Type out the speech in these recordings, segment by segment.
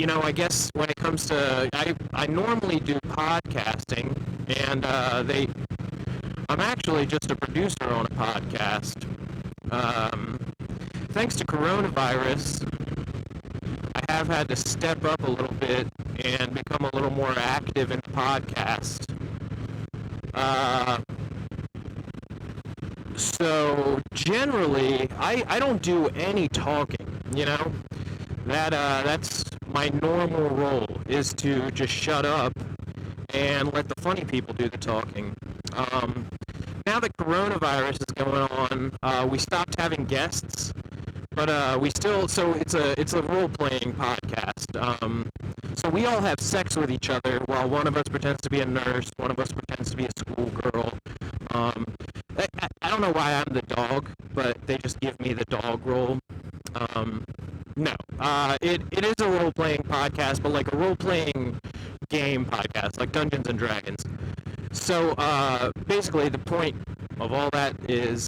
I guess when it comes to, I normally do podcasting, and I'm actually just a producer on a podcast. Thanks to coronavirus, I have had to step up a little bit and become a little more active in the podcast. So generally, I don't do any talking, That's my normal role, is to just shut up and let the funny people do the talking. Now that coronavirus is going on, we stopped having guests, but we still, so it's a role-playing podcast. So we all have sex with each other while one of us pretends to be a nurse, one of us pretends to be a schoolgirl. I don't know why I'm the dog, but they just give me the dog role. No. It is a role-playing podcast, but like a role-playing game podcast, like Dungeons and Dragons. So, basically the point of all that is,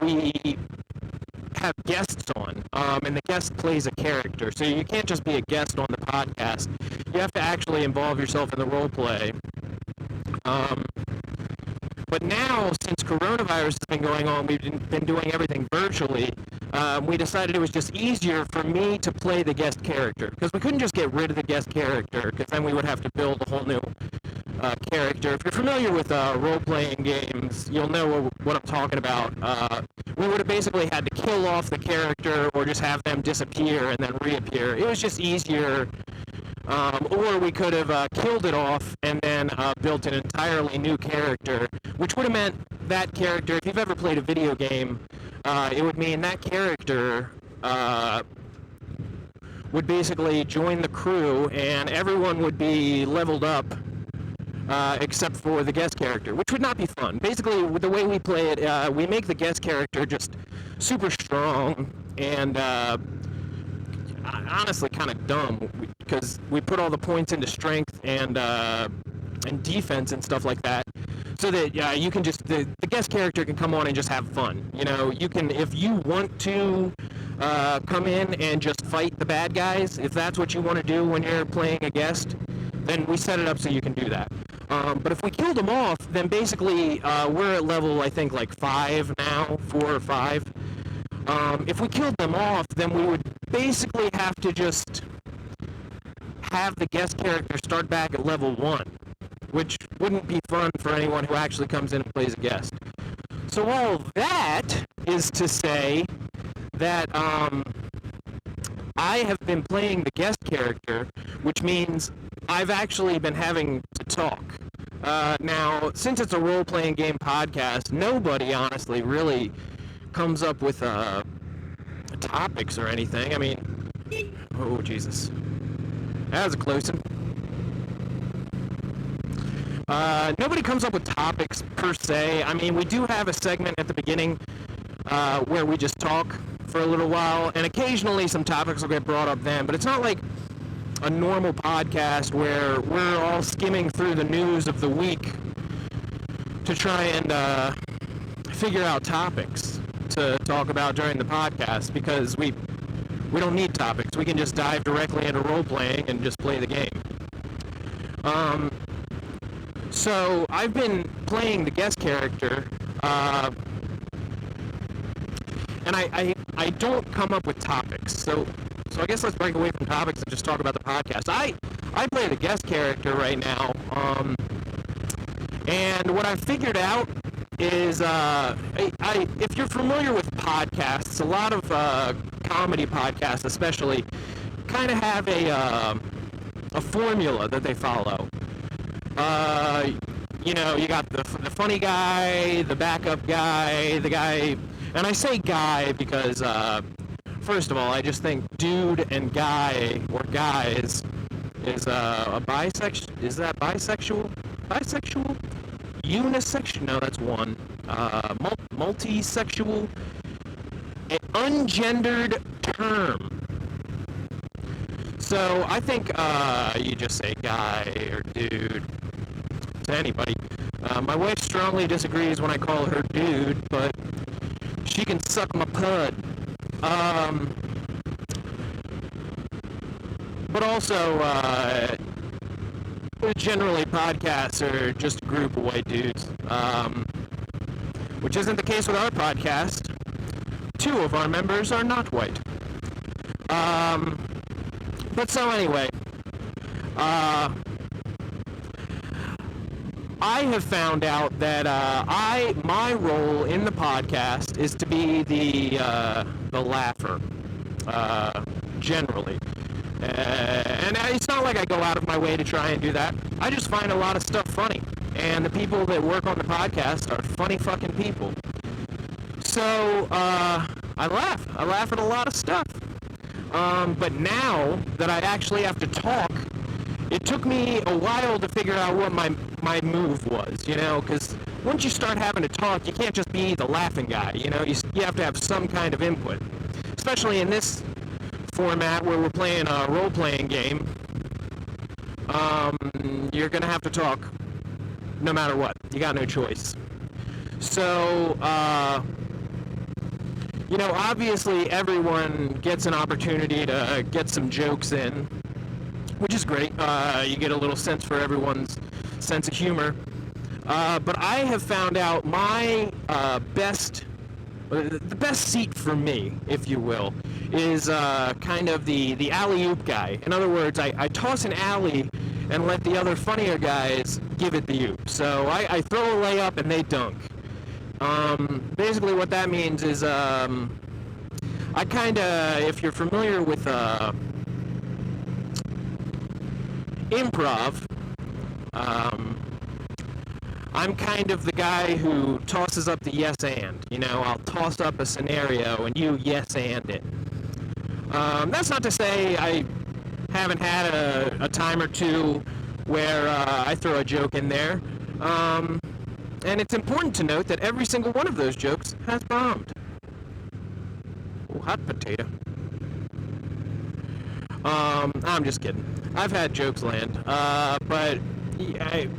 we have guests on, and the guest plays a character. So you can't just be a guest on the podcast. You have to actually involve yourself in the role play. But now, since coronavirus has been going on, we've been doing everything virtually. We decided it was just easier for me to play the guest character, because we couldn't just get rid of the guest character, because then we would have to build a whole new character. If you're familiar with role-playing games, you'll know what I'm talking about. We would have basically had to kill off the character or just have them disappear and then reappear. It was just easier. Or we could have killed it off and then built an entirely new character, which would have meant that character, if you've ever played a video game, it would mean that character would basically join the crew and everyone would be leveled up except for the guest character, which would not be fun. Basically, the way we play it, we make the guest character just super strong and honestly kind of dumb, because we put all the points into strength and defense and stuff like that, so that you can just the guest character can come on and just have fun. You can, if you want to come in and just fight the bad guys, if that's what you want to do when you're playing a guest, then we set it up so you can do that. But if we killed them off, then basically we're at level, I think, like 5 now, 4 or 5. If we killed them off, then we would basically have to just have the guest character start back at level 1, which wouldn't be fun for anyone who actually comes in and plays a guest. So all that is to say that I have been playing the guest character, which means I've actually been having to talk. Now, since it's a role-playing game podcast, nobody honestly really comes up with topics or anything. I mean, oh Jesus, that was a close one. Nobody comes up with topics per se. I mean, we do have a segment at the beginning where we just talk for a little while, and occasionally some topics will get brought up then, but it's not like a normal podcast where we're all skimming through the news of the week to try and figure out topics to talk about during the podcast, because we don't need topics. We can just dive directly into role-playing and just play the game. So I've been playing the guest character, and I don't come up with topics. So I guess let's break away from topics and just talk about the podcast. I play the guest character right now, and what I've figured out is, if you're familiar with podcasts, a lot of comedy podcasts especially kind of have a formula that they follow. You got the funny guy, the backup guy, the guy, and I say guy because, first of all, I just think dude and guy, or guys, is a bisexual, is that bisexual? Bisexual? Unisexual? No, that's one. Multisexual? An ungendered term. So I think you just say guy or dude to anybody. My wife strongly disagrees when I call her dude, but she can suck my pud. but also generally podcasts are just a group of white dudes, which isn't the case with our podcast. 2 of our members are not white. But so anyway, I have found out that my role in the podcast is to be the laugher, generally. And it's not like I go out of my way to try and do that. I just find a lot of stuff funny. And the people that work on the podcast are funny fucking people. So, I laugh. I laugh at a lot of stuff. But now that I actually have to talk, it took me a while to figure out what my move was, you know, because once you start having to talk, you can't just be the laughing guy, you know, you have to have some kind of input, especially in this format where we're playing a role-playing game. You're gonna have to talk no matter what. You got no choice. So, you know, obviously everyone gets an opportunity to get some jokes in, which is great. You get a little sense for everyone's sense of humor. But I have found out my the best seat for me, if you will, is kind of the alley-oop guy. In other words, I toss an alley and let the other funnier guys give it the oop. So I throw a layup and they dunk. Basically what that means is I kind of, if you're familiar with improv, I'm kind of the guy who tosses up the yes and. You know, I'll toss up a scenario and you yes and it. That's not to say I haven't had a time or two where I throw a joke in there. And it's important to note that every single one of those jokes has bombed. Oh, hot potato. I'm just kidding. I've had jokes land. But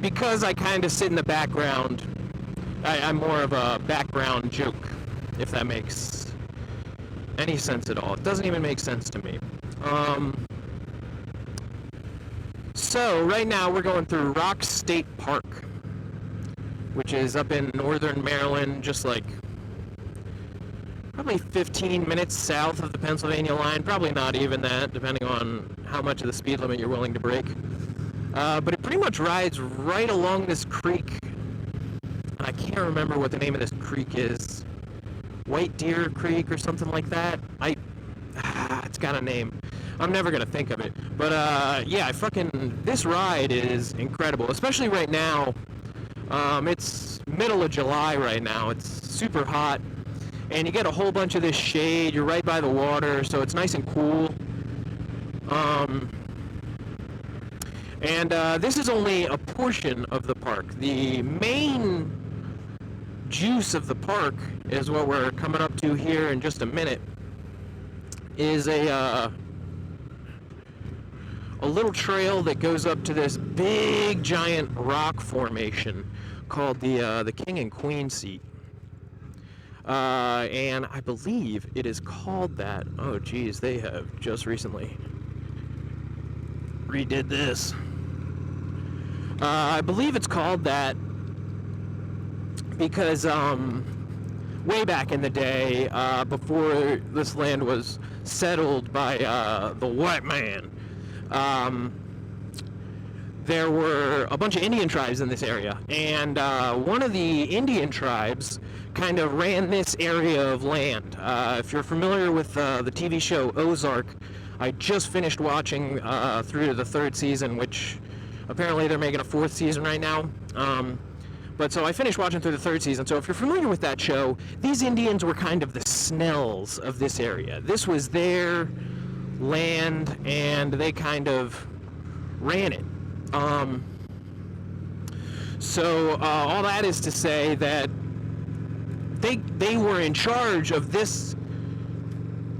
because I kind of sit in the background, I'm more of a background joke, if that makes any sense at all. It doesn't even make sense to me. So, right now we're going through Rock State Park, which is up in northern Maryland, just like probably 15 minutes south of the Pennsylvania line. Probably not even that, depending on how much of the speed limit you're willing to break. But it pretty much rides right along this creek. I can't remember what the name of this creek is. White Deer Creek or something like that. It's got a name. I'm never going to think of it. But, yeah, this ride is incredible, especially right now. It's middle of July right now. It's super hot, and you get a whole bunch of this shade. You're right by the water, so it's nice and cool. And this is only a portion of the park. The main juice of the park is what we're coming up to here in just a minute. Is a little trail that goes up to this big giant rock formation called the King and Queen Seat. And I believe it is called that. Oh geez, they have just recently redid this. I believe it's called that because way back in the day, before this land was settled by the white man, there were a bunch of Indian tribes in this area, and one of the Indian tribes kind of ran this area of land. If you're familiar with the TV show Ozark, I just finished watching through to the 3rd season, which apparently they're making a 4th season right now. But so I finished watching through the 3rd season. So if you're familiar with that show, these Indians were kind of the Snells of this area. This was their land, and they kind of ran it. So all that is to say that they were in charge of this.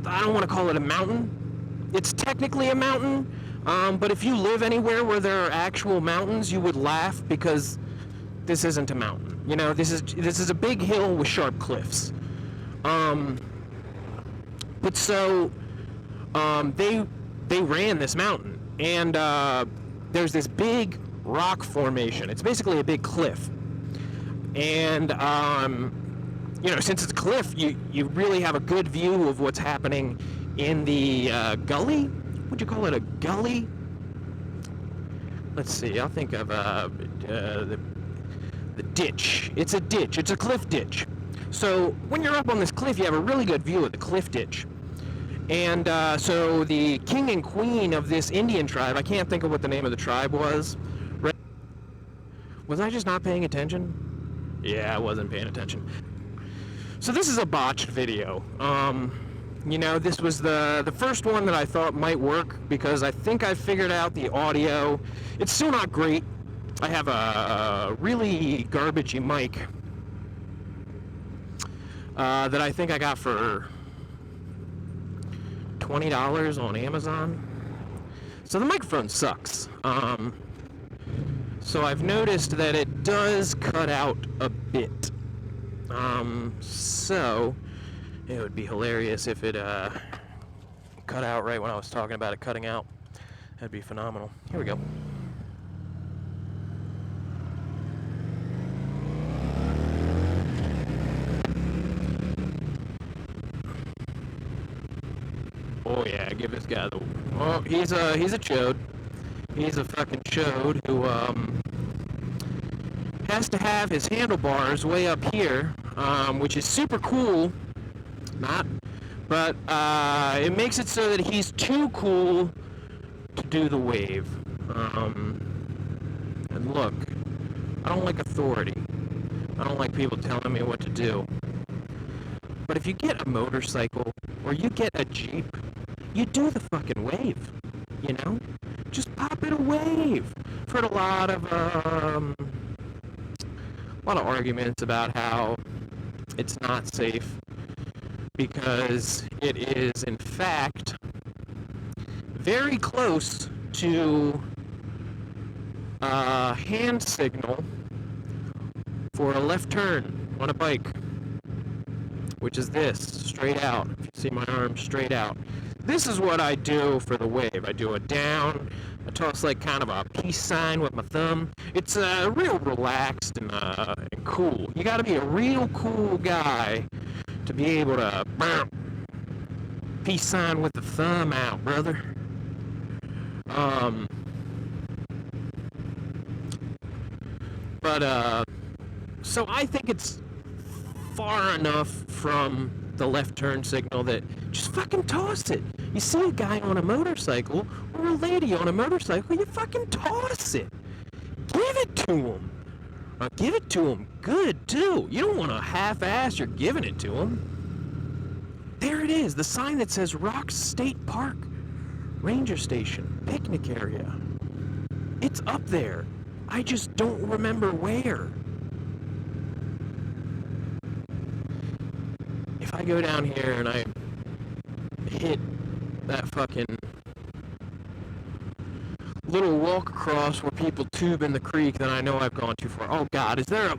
I don't want to call it a mountain. It's technically a mountain, but if you live anywhere where there are actual mountains, you would laugh because this isn't a mountain. You know, this is a big hill with sharp cliffs. But so they ran this mountain, And there's this big rock formation. It's basically a big cliff. And, since it's a cliff, you really have a good view of what's happening in the gully. Would you call it a gully? Let's see, I'll think of the ditch. It's a ditch. It's a cliff ditch. So when you're up on this cliff, you have a really good view of the cliff ditch. And so the king and queen of this Indian tribe, I can't think of what the name of the tribe was. Was I just not paying attention? Yeah, I wasn't paying attention. So this is a botched video. This was the first one that I thought might work because I think I figured out the audio. It's still not great. I have a really garbagey mic that I think I got for $20 on Amazon. So the microphone sucks. So I've noticed that it does cut out a bit. So it would be hilarious if it cut out right when I was talking about it cutting out. That'd be phenomenal. Here we go. Oh yeah, give this guy the... Oh, he's a chode. He's a fucking chode who has to have his handlebars way up here, which is super cool. Not, but it makes it so that he's too cool to do the wave. And look, I don't like authority. I don't like people telling me what to do. But if you get a motorcycle or you get a Jeep, you do the fucking wave, you know? Just pop it a wave. I've heard a lot of arguments about how it's not safe because it is, in fact, very close to a hand signal for a left turn on a bike, which is this, straight out. If you see my arm, straight out. This is what I do for the wave. I do it down. I toss like kind of a peace sign with my thumb. It's real relaxed and cool. You gotta be a real cool guy to be able to peace sign with the thumb out, brother. So I think it's far enough from the left turn signal that just fucking toss it. You see a guy on a motorcycle or a lady on a motorcycle, you fucking toss it. Give it to him. Give it to him good, too. You don't want to half-ass you're giving it to him. There it is, the sign that says Rocks State Park, Ranger Station, picnic area. It's up there. I just don't remember where. If I go down here and I hit that fucking little walk across where people tube in the creek, then I know I've gone too far. Oh God, there's a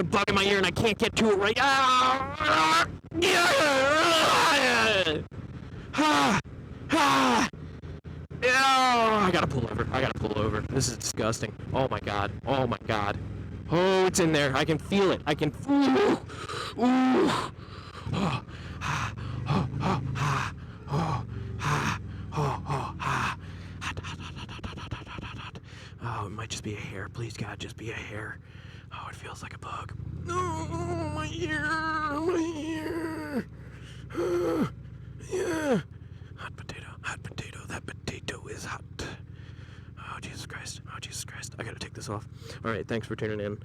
bug in my ear and I can't get to it right. I gotta pull over. This is disgusting. Oh my God. Oh, it's in there. I can feel it. Oh, it might just be a hair. Please, God, just be a hair. Oh, it feels like a bug. Oh, my ear. Yeah. Hot potato. That potato is hot. Oh, Jesus Christ. I gotta take this off. All right, thanks for tuning in.